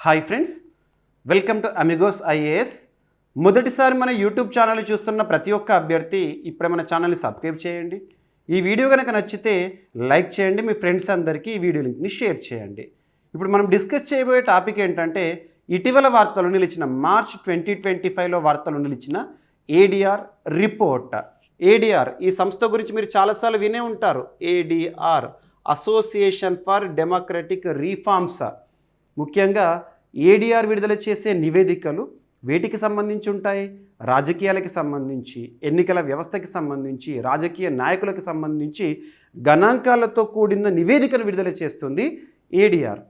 Hi friends, welcome to Amigos IAS. మొదటిసారి మన YouTube channel చూస్తున్న ప్రతి ఒక్క అభ్యర్థి ఇప్పుడే మన ఛానల్ని సబ్స్క్రైబ్ చేయండి. ఈ వీడియో కనుక నచ్చితే లైక్ చేయండి, మీ ఫ్రెండ్స్ అందరికీ ఈ వీడియో లింక్ని షేర్ చేయండి. ఇప్పుడు మనం డిస్కస్ చేయబోయే టాపిక్ ఏంటంటే ఇటీవల వార్తలు నిలిచిన మార్చ్ 2025లో వార్తలు నిలిచిన ఏడిఆర్ రిపోర్ట్. ఏడిఆర్ ఈ సంస్థ గురించి మీరు చాలాసార్లు వినే ఉంటారు. ADR association for democratic reforms. ముఖ్యంగా ఏడిఆర్ విడుదల చేసే నివేదికలు వేటికి సంబంధించి ఉంటాయి? రాజకీయాలకి సంబంధించి, ఎన్నికల వ్యవస్థకి సంబంధించి, రాజకీయ నాయకులకు సంబంధించి గణాంకాలతో కూడిన నివేదికను విడుదల చేస్తుంది ఏడిఆర్.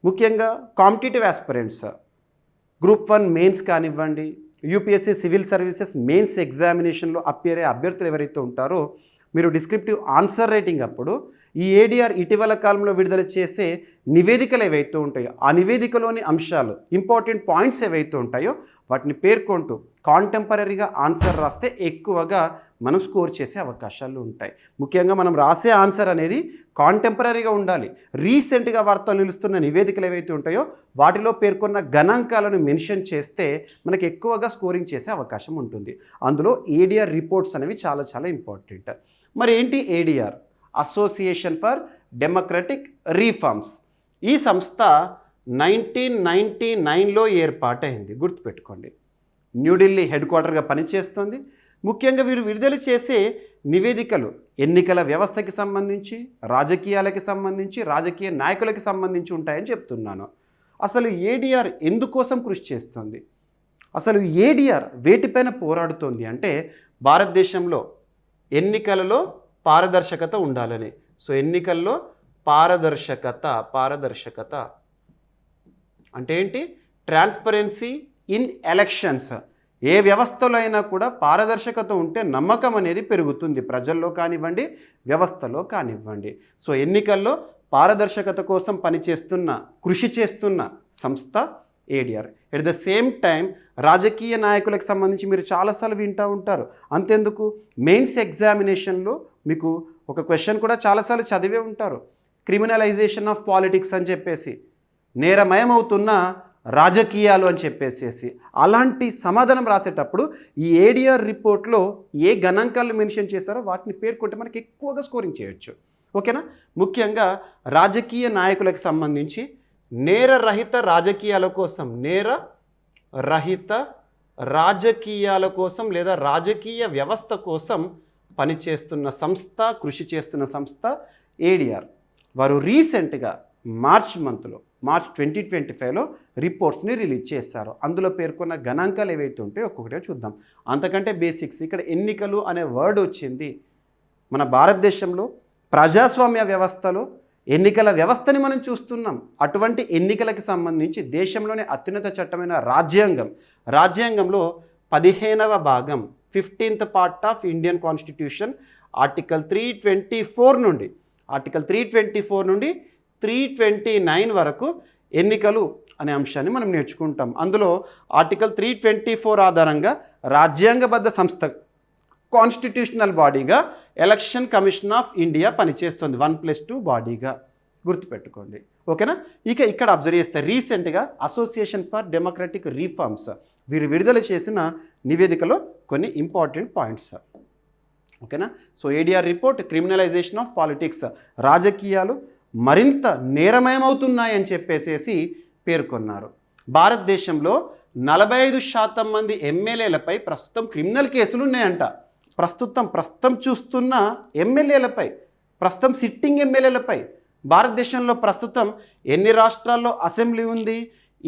ముఖ్యంగా కాంపిటేటివ్ ఆస్పిరెంట్స్, గ్రూప్ 1 మెయిన్స్ కానివ్వండి, యూపీఎస్సీ సివిల్ సర్వీసెస్ మెయిన్స్ ఎగ్జామినేషన్లో అప్పేరే అభ్యర్థులు ఎవరైతే ఉంటారో మీరు డిస్క్రిప్టివ్ ఆన్సర్ రైటింగ్ అప్పుడు ఈ ఏడిఆర్ ఇటీవల కాలంలో విడుదల చేసే నివేదికలు ఏవైతే ఉంటాయో ఆ నివేదికలోని అంశాలు, ఇంపార్టెంట్ పాయింట్స్ ఏవైతే ఉంటాయో వాటిని పేర్కొంటూ కాంటెంపరీగా ఆన్సర్ రాస్తే ఎక్కువగా మనం స్కోర్ చేసే అవకాశాలు ఉంటాయి. ముఖ్యంగా మనం రాసే ఆన్సర్ అనేది కాంటెంపరీగా ఉండాలి. రీసెంట్గా వార్తలు నిలుస్తున్న నివేదికలు ఏవైతే ఉంటాయో వాటిలో పేర్కొన్న గణాంకాలను మెన్షన్ చేస్తే మనకి ఎక్కువగా స్కోరింగ్ చేసే అవకాశం ఉంటుంది. అందులో ఏడిఆర్ రిపోర్ట్స్ అనేవి చాలా చాలా ఇంపార్టెంట్. మరి ఏంటి ADR? Association for democratic reforms. ఈ సంస్థ 1999లో ఏర్పాటైంది, గుర్తుపెట్టుకోండి. న్యూఢిల్లీ హెడ్ క్వార్టర్గా పనిచేస్తుంది. ముఖ్యంగా వీరు విడుదల చేసే నివేదికలు ఎన్నికల వ్యవస్థకి సంబంధించి, రాజకీయాలకి సంబంధించి, రాజకీయ నాయకులకి సంబంధించి ఉంటాయని చెప్తున్నాను. అసలు ఏడిఆర్ ఎందుకోసం కృషి చేస్తుంది? అసలు ఏడిఆర్ వేటిపైన పోరాడుతోంది అంటే భారతదేశంలో ఎన్నికలలో పారదర్శకత ఉండాలని. సో ఎన్నికల్లో పారదర్శకత అంటే ఏంటి? Transparency in elections. ఏ వ్యవస్థలో అయినా కూడా పారదర్శకత ఉంటే నమ్మకం అనేది పెరుగుతుంది, ప్రజల్లో కానివ్వండి, వ్యవస్థలో కానివ్వండి. సో ఎన్నికల్లో పారదర్శకత కోసం కృషి చేస్తున్న సంస్థ ADR. At the same time రాజకీయ నాయకులకు సంబంధించి మీరు చాలాసార్లు వింటూ ఉంటారు. అంతెందుకు, మెయిన్స్ ఎగ్జామినేషన్లో మీకు ఒక క్వశ్చన్ కూడా చాలాసార్లు చదివే ఉంటారు. క్రిమినలైజేషన్ ఆఫ్ పాలిటిక్స్ అని చెప్పేసి, నేరమయమవుతున్న రాజకీయాలు అని చెప్పేసి అలాంటి సమాధానం రాసేటప్పుడు ఈ ఏడిఆర్ రిపోర్ట్లో ఏ గణాంకాలను మెన్షన్ చేశారో వాటిని పేర్కొంటే మనకి ఎక్కువగా స్కోరింగ్ చేయొచ్చు. ఓకేనా? ముఖ్యంగా రాజకీయ నాయకులకు సంబంధించి నేరరహిత రాజకీయాల కోసం లేదా రాజకీయ వ్యవస్థ కోసం పనిచేస్తున్న సంస్థ, కృషి చేస్తున్న సంస్థ ఏడిఆర్. వారు రీసెంట్గా మార్చ్ 2025లో రిపోర్ట్స్ని రిలీజ్ చేశారు. అందులో పేర్కొన్న గణాంకాలు ఏవైతే ఉంటాయో ఒక్కొక్కటిగా చూద్దాం. అంతకంటే బేసిక్స్, ఇక్కడ ఎన్నికలు అనే వర్డ్ వచ్చింది. మన భారతదేశంలో ప్రజాస్వామ్య వ్యవస్థలో ఎన్నికల వ్యవస్థని మనం చూస్తున్నాం. అటువంటి ఎన్నికలకి సంబంధించి దేశంలోనే అత్యున్నత చట్టమైన రాజ్యాంగంలో 15వ భాగం 15th part of Indian constitution article 324 నుండి 329 వరకు ఎన్నికలు అనే అంశాన్ని మనం నేర్చుకుంటాం. అందులో ఆర్టికల్ 324 ఆధారంగా రాజ్యాంగబద్ధ సంస్థ, కాన్స్టిట్యూషనల్ బాడీగా ఎలక్షన్ కమిషన్ ఆఫ్ ఇండియా పనిచేస్తుంది, 1+2 బాడీగా, గుర్తుపెట్టుకోండి. ఓకేనా? ఇక్కడ అబ్జర్వ్ చేస్తే రీసెంట్గా అసోసియేషన్ ఫర్ డెమోక్రటిక్ రీఫార్మ్స్ వీరు విడుదల చేసిన నివేదికలో కొన్ని ఇంపార్టెంట్ పాయింట్స్. ఓకేనా? So ADR report, criminalization of politics, రాజకీయాలు మరింత నేరమయమవుతున్నాయని చెప్పేసి పేర్కొన్నారు. భారతదేశంలో 45% మంది ఎమ్మెల్యేలపై ప్రస్తుతం క్రిమినల్ కేసులు ఉన్నాయంట. ప్రస్తుతం చూస్తున్న ఎమ్మెల్యేలపై, ప్రస్తుతం సిట్టింగ్ ఎమ్మెల్యేలపై. భారతదేశంలో ప్రస్తుతం ఎన్ని రాష్ట్రాల్లో అసెంబ్లీ ఉంది?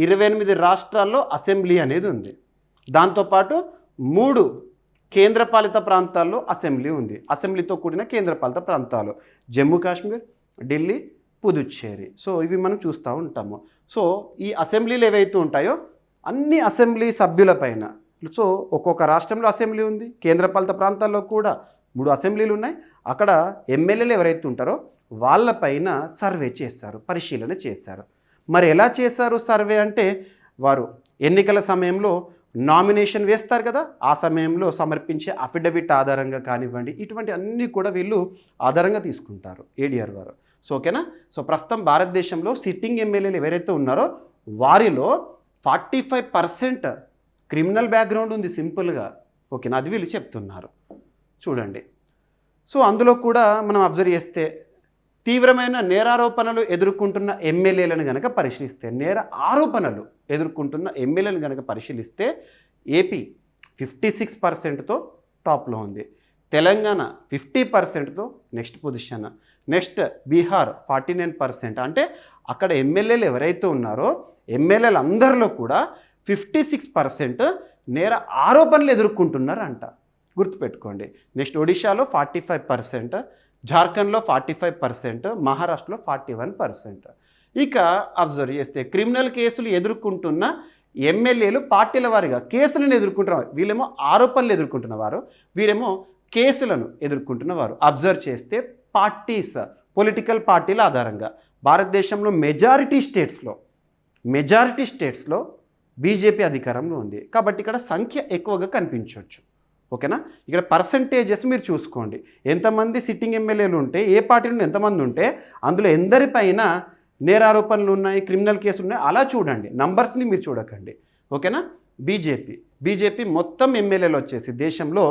28 రాష్ట్రాల్లో అసెంబ్లీ అనేది ఉంది. దాంతోపాటు 3 కేంద్రపాలిత ప్రాంతాల్లో అసెంబ్లీ ఉంది. అసెంబ్లీతో కూడిన కేంద్రపాలిత ప్రాంతాలు జమ్మూ కాశ్మీర్, ఢిల్లీ, పుదుచ్చేరి. సో ఇవి మనం చూస్తూ ఉంటాము. సో ఈ అసెంబ్లీలు ఏవైతే ఉంటాయో అన్ని అసెంబ్లీ సభ్యులపైన, సో ఒక్కొక్క రాష్ట్రంలో అసెంబ్లీ ఉంది, కేంద్రపాలిత ప్రాంతాల్లో కూడా 3 అసెంబ్లీలు ఉన్నాయి. అక్కడ ఎమ్మెల్యేలు ఎవరైతే ఉంటారో వాళ్ళపైన సర్వే చేశారు, పరిశీలన చేశారు. మరి ఎలా చేశారు సర్వే అంటే, వారు ఎన్నికల సమయంలో నామినేషన్ వేస్తారు కదా, ఆ సమయంలో సమర్పించే అఫిడవిట్ ఆధారంగా కానివ్వండి, ఇటువంటి అన్నీ కూడా వీళ్ళు ఆధారంగా తీసుకుంటారు ఏడిఆర్ వారు. సో ఓకేనా? సో ప్రస్తుతం భారతదేశంలో సిట్టింగ్ ఎమ్మెల్యేలు ఎవరైతే ఉన్నారో వారిలో 45% క్రిమినల్ బ్యాక్గ్రౌండ్ ఉంది సింపుల్గా. ఓకేనా, అది వీళ్ళు చెప్తున్నారు. చూడండి, సో అందులో కూడా మనం అబ్జర్వ్ చేస్తే తీవ్రమైన నేరారోపణలు ఎదుర్కొంటున్న ఎమ్మెల్యేలను కనుక పరిశీలిస్తే, నేర ఆరోపణలు ఎదుర్కొంటున్న ఎమ్మెల్యేలను కనుక పరిశీలిస్తే ఏపీ 56%తో టాప్లో ఉంది, తెలంగాణ 50%తో నెక్స్ట్ పొజిషన్, నెక్స్ట్ బీహార్ 49%. అంటే అక్కడ ఎమ్మెల్యేలు ఎవరైతే ఉన్నారో ఎమ్మెల్యేలు అందరిలో కూడా 56% నేర ఆరోపణలు ఎదుర్కొంటున్నారంట, గుర్తుపెట్టుకోండి. నెక్స్ట్ ఒడిశాలో 45%, జార్ఖండ్లో 45%, మహారాష్ట్రలో 41%. ఇక అబ్జర్వ్ చేస్తే క్రిమినల్ కేసులు ఎదుర్కొంటున్న ఎమ్మెల్యేలు పార్టీల వారిగా కేసులను ఎదుర్కొంటున్నారు. వీళ్ళేమో ఆరోపణలు ఎదుర్కొంటున్నవారు, వీరేమో కేసులను ఎదుర్కొంటున్నవారు. అబ్జర్వ్ చేస్తే పార్టీస్, పొలిటికల్ పార్టీల ఆధారంగా భారతదేశంలో మెజారిటీ స్టేట్స్లో బీజేపీ అధికారంలో ఉంది కాబట్టి ఇక్కడ సంఖ్య ఎక్కువగా కనిపించవచ్చు. ఓకేనా, ఇక్కడ పర్సంటేజెస్ మీరు చూసుకోండి. ఎంతమంది సిట్టింగ్ ఎమ్మెల్యేలు ఉంటే, ఏ పార్టీ నుండి ఎంతమంది ఉంటే అందులో ఎందరిపైన నేరారోపణలు ఉన్నాయి, క్రిమినల్ కేసులు ఉన్నాయి, అలా చూడండి, నంబర్స్ని మీరు చూడకండి. ఓకేనా, బీజేపీ మొత్తం ఎమ్మెల్యేలు వచ్చేసి దేశంలో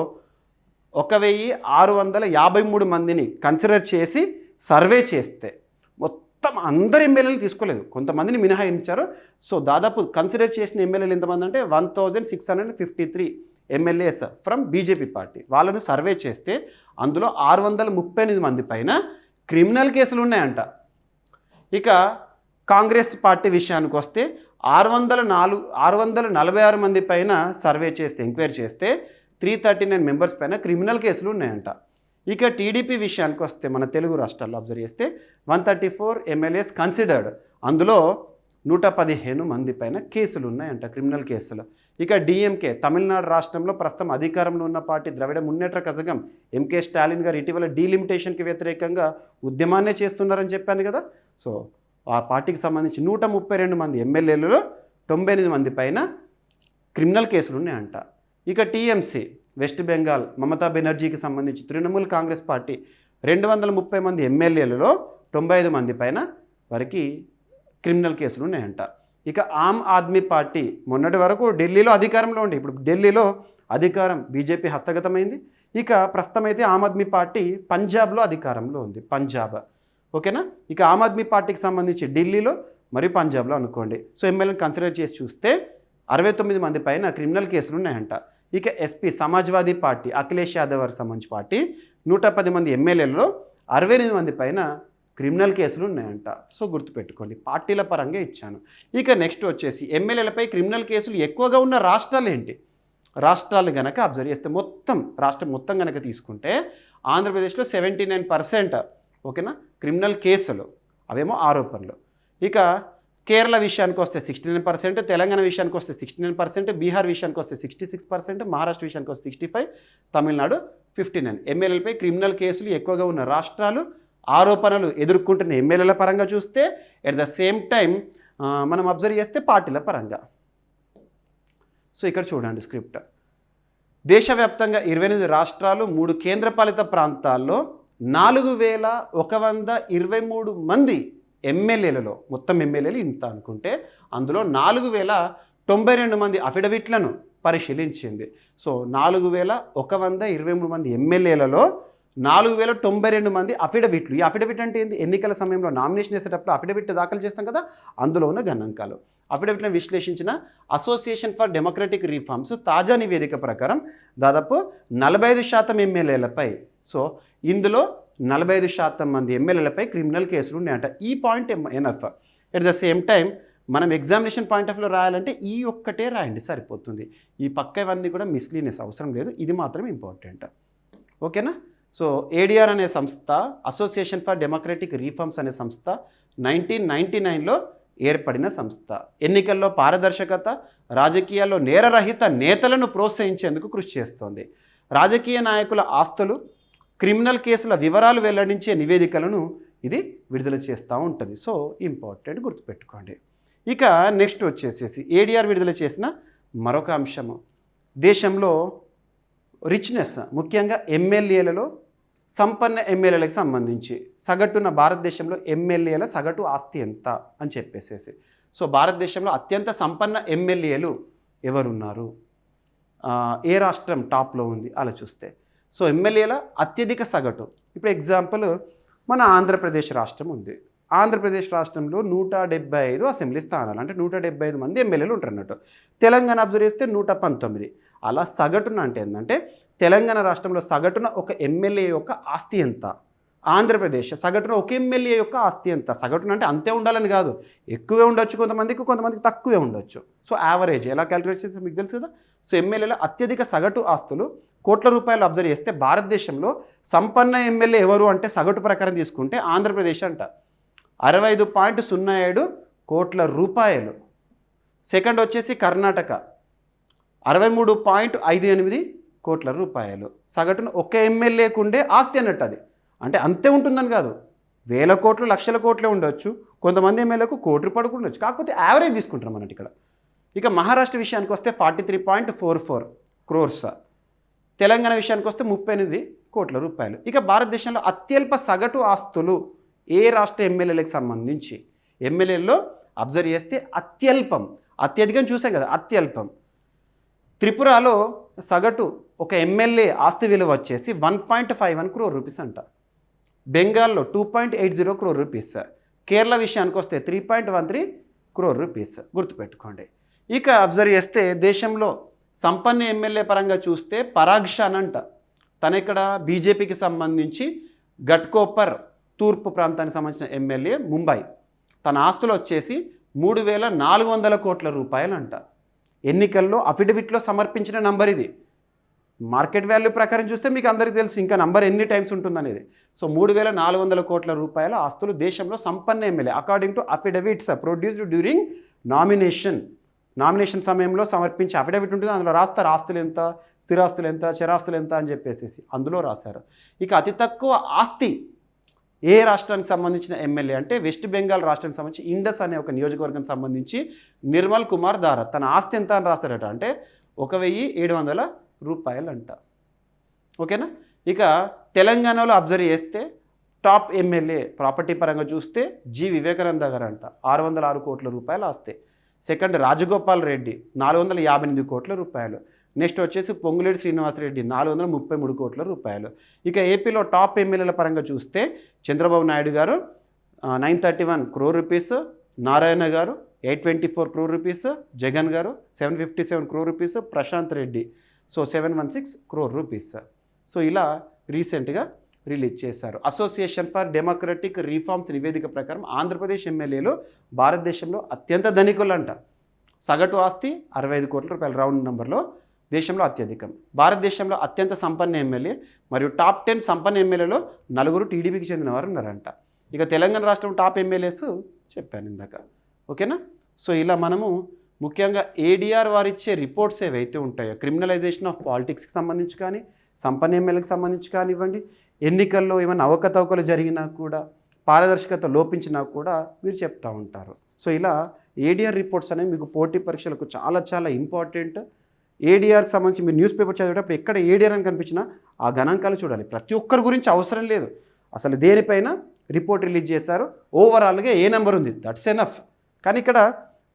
1653 మందిని కన్సిడర్ చేసి సర్వే చేస్తే, మొత్తం అందరు ఎమ్మెల్యేలు తీసుకోలేదు, కొంతమందిని మినహాయించారు. సో దాదాపు కన్సిడర్ చేసిన ఎమ్మెల్యేలు ఎంతమంది అంటే 1653 ఎమ్మెల్యేస్ ఫ్రమ్ బీజేపీ పార్టీ. వాళ్ళను సర్వే చేస్తే అందులో 638 మంది పైన క్రిమినల్ కేసులు ఉన్నాయంట. ఇక కాంగ్రెస్ పార్టీ విషయానికి వస్తే 646 మంది పైన సర్వే చేస్తే, ఎంక్వైరీ చేస్తే 339 మెంబర్స్ పైన క్రిమినల్ కేసులు ఉన్నాయంట. ఇక టీడీపీ విషయానికి వస్తే మన తెలుగు రాష్ట్రాల్లో అబ్జర్వ్ చేస్తే 134 ఎమ్మెల్యేస్ కన్సిడర్డ్, అందులో 115 మంది పైన కేసులు ఉన్నాయంట, క్రిమినల్ కేసులు. ఇక డిఎంకే, తమిళనాడు రాష్ట్రంలో ప్రస్తుతం అధికారంలో ఉన్న పార్టీ ద్రవిడ మున్నేట్ర కజగం ఎంకే స్టాలిన్ గారు ఇటీవల డీలిమిటేషన్కి వ్యతిరేకంగా ఉద్యమాన్నే చేస్తున్నారని చెప్పాను కదా. సో ఆ పార్టీకి సంబంధించి 132 మంది ఎమ్మెల్యేలలో 98 మంది పైన క్రిమినల్ కేసులు ఉన్నాయంట. ఇక టీఎంసీ, వెస్ట్ బెంగాల్, మమతా బెనర్జీకి సంబంధించి తృణమూల్ కాంగ్రెస్ పార్టీ 230 మంది ఎమ్మెల్యేలలో 95 మంది పైన వారికి క్రిమినల్ కేసులు ఉన్నాయంట. ఇక ఆమ్ ఆద్మీ పార్టీ మొన్నటి వరకు ఢిల్లీలో అధికారంలో ఉండి, ఇప్పుడు ఢిల్లీలో అధికారం బీజేపీ హస్తగతమైంది. ఇక ప్రస్తుతం అయితే ఆమ్ ఆద్మీ పార్టీ పంజాబ్లో అధికారంలో ఉంది, పంజాబ్. ఓకేనా, ఇక ఆమ్ ఆద్మీ పార్టీకి సంబంధించి ఢిల్లీలో మరియు పంజాబ్లో అనుకోండి. సో ఎమ్మెల్యేని కన్సిడర్ చేసి చూస్తే 69 మంది పైన క్రిమినల్ కేసులు ఉన్నాయంట. ఇక ఎస్పీ, సమాజ్వాదీ పార్టీ, అఖిలేష్ యాదవ్ గారికి సంబంధించిన పార్టీ 110 మంది ఎమ్మెల్యేలలో 68 మంది పైన క్రిమినల్ కేసులు ఉన్నాయంట. సో గుర్తుపెట్టుకోండి, పార్టీల పరంగా ఇచ్చాను. ఇక నెక్స్ట్ వచ్చేసి ఎమ్మెల్యేలపై క్రిమినల్ కేసులు ఎక్కువగా ఉన్న రాష్ట్రాలు ఏంటి? రాష్ట్రాలు కనుక అబ్జర్వ్ చేస్తే రాష్ట్రం మొత్తం కనుక తీసుకుంటే ఆంధ్రప్రదేశ్లో 79%, ఓకేనా, క్రిమినల్ కేసులు, అవేమో ఆరోపణలు. ఇక కేరళ విషయానికి వస్తే 69%, తెలంగాణ విషయానికి వస్తే 69%, బీహార్ విషయానికి వస్తే 66%, మహారాష్ట్ర విషయానికి వస్తే 65%, తమిళనాడు 59. ఎమ్మెల్యేలపై క్రిమినల్ కేసులు ఎక్కువగా ఉన్న రాష్ట్రాలు, ఆరోపణలు ఎదుర్కొంటున్న ఎమ్మెల్యేల పరంగా చూస్తే, ఎట్ ద సేమ్ టైం మనం అబ్జర్వ్ చేస్తే పార్టీల పరంగా. సో ఇక్కడ చూడండి స్క్రిప్ట్. దేశవ్యాప్తంగా 28 రాష్ట్రాలు, 3 కేంద్రపాలిత ప్రాంతాల్లో 4123 మంది ఎమ్మెల్యేలలో, మొత్తం ఎమ్మెల్యేలు ఇంత అనుకుంటే అందులో 4092 మంది అఫిడవిట్లను పరిశీలించింది. సో 4123 మంది ఎమ్మెల్యేలలో 4092 మంది అఫిడవిట్లు. ఈ అఫిడవిట్ అంటే ఏంది? ఎన్నికల సమయంలో నామినేషన్ వేసేటప్పుడు అఫిడవిట్ దాఖలు చేస్తాం కదా, అందులో ఉన్న గణాంకాలు. అఫిడవిట్లను విశ్లేషించిన అసోసియేషన్ ఫర్ డెమోక్రటిక్ రిఫార్మ్స్ తాజా నివేదిక ప్రకారం దాదాపు 45% ఎమ్మెల్యేలపై, సో ఇందులో 45% మంది ఎమ్మెల్యేలపై క్రిమినల్ కేసులు ఉన్నాయంట. ఈ point enough. At the same time మనం ఎగ్జామినేషన్ పాయింట్ ఆఫ్ వ్యూలో రాయాలంటే ఈ ఒక్కటే రాయండి సరిపోతుంది. ఈ పక్క ఇవన్నీ కూడా మిస్లీనియస్ అవసరం లేదు, ఇది మాత్రం ఇంపార్టెంట్. ఓకేనా. సో ఏడిఆర్ అనే సంస్థ, అసోసియేషన్ ఫర్ డెమోక్రటిక్ రిఫార్మ్స్ అనే సంస్థ 1999లో ఏర్పడిన సంస్థ. ఎన్నికల్లో పారదర్శకత, రాజకీయాల్లో నేరరహిత నేతలను ప్రోత్సహించేందుకు కృషి చేస్తోంది. రాజకీయ నాయకుల ఆస్తులు, క్రిమినల్ కేసుల వివరాలు వెల్లడించే నివేదికలను ఇది విడుదల చేస్తూ ఉంటుంది. సో ఇంపార్టెంట్, గుర్తుపెట్టుకోండి. ఇక నెక్స్ట్ వచ్చేసేసి ఏడిఆర్ విడుదల చేసిన మరొక అంశము, దేశంలో రిచ్నెస్, ముఖ్యంగా ఎమ్మెల్యేలలో సంపన్న ఎమ్మెల్యేలకు సంబంధించి సగటున భారతదేశంలో ఎమ్మెల్యేల సగటు ఆస్తి ఎంత అని చెప్పేసేసి. సో భారతదేశంలో అత్యంత సంపన్న ఎమ్మెల్యేలు ఎవరున్నారు, ఏ రాష్ట్రం టాప్లో ఉంది అలా చూస్తే. సో ఎమ్మెల్యేల అత్యధిక సగటు, ఇప్పుడు ఎగ్జాంపుల్ మన ఆంధ్రప్రదేశ్ రాష్ట్రం ఉంది. ఆంధ్రప్రదేశ్ రాష్ట్రంలో 175 అసెంబ్లీ స్థానాలు, అంటే 175 మంది ఎమ్మెల్యేలు ఉంటారు అన్నట్టు. తెలంగాణ అబ్జర్వ్ చేస్తే 119. అలా సగటున అంటే ఏంటంటే తెలంగాణ రాష్ట్రంలో సగటున ఒక ఎమ్మెల్యే యొక్క ఆస్తి ఎంత, ఆంధ్రప్రదేశ్ సగటున ఒక ఎమ్మెల్యే యొక్క ఆస్తి ఎంత. సగటున అంటే అంతే ఉండాలని కాదు, ఎక్కువే ఉండొచ్చు కొంతమందికి తక్కువే ఉండొచ్చు. సో యావరేజ్ ఎలా క్యాలిక్యులేట్ చేస్తే మీకు తెలుసు కదా. సో ఎమ్మెల్యేల అత్యధిక సగటు ఆస్తులు కోట్ల రూపాయలు అబ్జర్వ్ చేస్తే భారతదేశంలో సంపన్న ఎమ్మెల్యే ఎవరు అంటే సగటు ప్రకారం తీసుకుంటే ఆంధ్రప్రదేశ్ అంట 65.07 కోట్ల రూపాయలు. సెకండ్ వచ్చేసి కర్ణాటక 63.58 కోట్ల రూపాయలు. సగటున ఒక ఎమ్మెల్యేకు ఉండే ఆస్తి అన్నట్టు. అది అంటే అంతే ఉంటుందని కాదు, వేల కోట్లు లక్షల కోట్లే ఉండొచ్చు, కొంతమంది ఎమ్మెల్యేకు కోటి రూపాయలు కూడా ఉండొచ్చు, కాకపోతే యావరేజ్ తీసుకుంటాం అన్నట్టు ఇక్కడ. ఇక మహారాష్ట్ర విషయానికి వస్తే 43.44 క్రోర్స్, తెలంగాణ విషయానికి వస్తే 38 కోట్ల రూపాయలు. ఇక భారతదేశంలో అత్యల్ప సగటు ఆస్తులు ఏ రాష్ట్ర ఎమ్మెల్యేలకు సంబంధించి, ఎమ్మెల్యేల్లో అబ్జర్వ్ చేస్తే అత్యల్పం, అత్యధికం చూసాం కదా, అత్యల్పం. త్రిపురలో సగటు ఒక ఎమ్మెల్యే ఆస్తి విలువ వచ్చేసి 1.51 crore రూపీస్ అంట. బెంగాల్లో 2.80 crore రూపీస్. కేరళ విషయానికి వస్తే 3.13 crore రూపీస్, గుర్తుపెట్టుకోండి. ఇక అబ్జర్వ్ చేస్తే దేశంలో సంపన్న ఎమ్మెల్యే పరంగా చూస్తే పరాగ్ షాన్ అంట, తన ఇక్కడ బీజేపీకి సంబంధించి ఘట్కోపర్ తూర్పు ప్రాంతానికి సంబంధించిన ఎమ్మెల్యే, ముంబై. తన ఆస్తులు వచ్చేసి 3,400 కోట్ల రూపాయలు అంట. ఎన్నికల్లో అఫిడవిట్లో సమర్పించిన నంబర్ ఇది. మార్కెట్ వాల్యూ ప్రకారం చూస్తే మీకు అందరికీ తెలుసు ఇంకా నంబర్ ఎన్ని టైమ్స్ ఉంటుందనేది. సో 3,400 కోట్ల రూపాయల ఆస్తులు దేశంలో సంపన్న MLA according to affidavits produced during nomination సమయంలో సమర్పించే అఫిడవిట్ ఉంటుంది. అందులో రాస్తారు ఆస్తులు ఎంత, స్థిరాస్తులు ఎంత, చరాస్తులు ఎంత అని చెప్పేసి అందులో రాశారు. ఇక అతి తక్కువ ఆస్తి ఏ రాష్ట్రానికి సంబంధించిన ఎమ్మెల్యే అంటే వెస్ట్ బెంగాల్ రాష్ట్రానికి సంబంధించి ఇండస్ అనే ఒక నియోజకవర్గానికి సంబంధించి నిర్మల్ కుమార్ దారా. తన ఆస్తి ఎంత అని రాశారట అంటే 1,700 రూపాయలు అంట. ఓకేనా. ఇక తెలంగాణలో అబ్జర్వ్ చేస్తే టాప్ ఎమ్మెల్యే ప్రాపర్టీ పరంగా చూస్తే జి వివేకానంద గారు అంట, 606 కోట్ల రూపాయలు ఆస్తి. సెకండ్ రాజగోపాల్ రెడ్డి 458 కోట్ల రూపాయలు. నెక్స్ట్ వచ్చేసి పొంగులేటి శ్రీనివాసరెడ్డి 433 కోట్ల రూపాయలు. ఇక ఏపీలో టాప్ ఎమ్మెల్యేల పరంగా చూస్తే చంద్రబాబు నాయుడు గారు 931 crore రూపీస్, నారాయణ గారు 824 crore రూపీస్, జగన్ గారు 757 crore rupees, Prashant Reddy 716 crore rupees. So ఇలా రీసెంట్గా రిలీజ్ చేశారు. అసోసియేషన్ ఫర్ డెమోక్రటిక్ రిఫార్మ్స్ నివేదిక ప్రకారం ఆంధ్రప్రదేశ్ ఎమ్మెల్యేలు భారతదేశంలో అత్యంత ధనికులు అంట. సగటు ఆస్తి 65 కోట్ల రూపాయలు రౌండ్ నెంబర్లో దేశంలో అత్యధికం. భారతదేశంలో అత్యంత సంపన్న ఎమ్మెల్యే మరియు టాప్ 10 సంపన్న ఎమ్మెల్యేలో 4 టీడీపీకి చెందిన వారు ఉన్నారంట. ఇక తెలంగాణ రాష్ట్రం టాప్ ఎమ్మెల్యేస్ చెప్పాను ఇందాక. ఓకేనా. సో ఇలా మనము ముఖ్యంగా ఏడీఆర్ వారు ఇచ్చే రిపోర్ట్స్ ఏవైతే ఉంటాయో క్రిమినలైజేషన్ ఆఫ్ పాలిటిక్స్కి సంబంధించి కానీ, సంపన్న ఎమ్మెల్యేలకు సంబంధించి కానివ్వండి, ఎన్నికల్లో ఏమైనా అవకతవకలు జరిగినా కూడా, పారదర్శకత లోపించినా కూడా మీరు చెప్తూ ఉంటారు. సో ఇలా ఏడీఆర్ రిపోర్ట్స్ అనేవి మీకు పోటీ పరీక్షలకు చాలా చాలా ఇంపార్టెంట్. ఏడీఆర్కి సంబంధించి మీరు న్యూస్ పేపర్ చదివేటప్పుడు ఎక్కడ ఏడీఆర్ అని కనిపించినా ఆ గణాంకాలు చూడాలి. ప్రతి ఒక్కరి గురించి అవసరం లేదు, అసలు దేనిపైన రిపోర్ట్ రిలీజ్ చేశారు, ఓవరాల్గా ఏ నెంబర్ ఉంది, దట్స్ ఎనఫ్. కానీ ఇక్కడ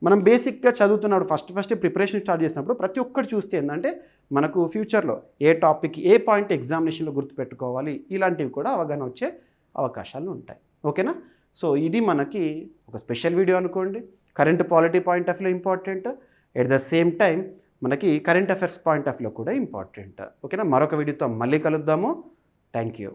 మనం బేసిక్గా చదువుతున్నాడు ఫస్ట్ ప్రిపరేషన్ స్టార్ట్ చేసినప్పుడు ప్రతి ఒక్కటి చూస్తే ఏంటంటే మనకు ఫ్యూచర్లో ఏ టాపిక్ ఏ పాయింట్ ఎగ్జామినేషన్లో గుర్తుపెట్టుకోవాలి, ఇలాంటివి కూడా అవగాహన వచ్చే అవకాశాలు ఉంటాయి. ఓకేనా. సో ఇది మనకి ఒక స్పెషల్ వీడియో అనుకోండి. కరెంట్ పాలిటీ పాయింట్ ఆఫ్ వ్యూలో important, at the same time మనకి కరెంట్ అఫైర్స్ పాయింట్ ఆఫ్ వ్యూలో కూడా ఇంపార్టెంట్. ఓకేనా. మరొక వీడియోతో మళ్ళీ కలుద్దాము. Thank you.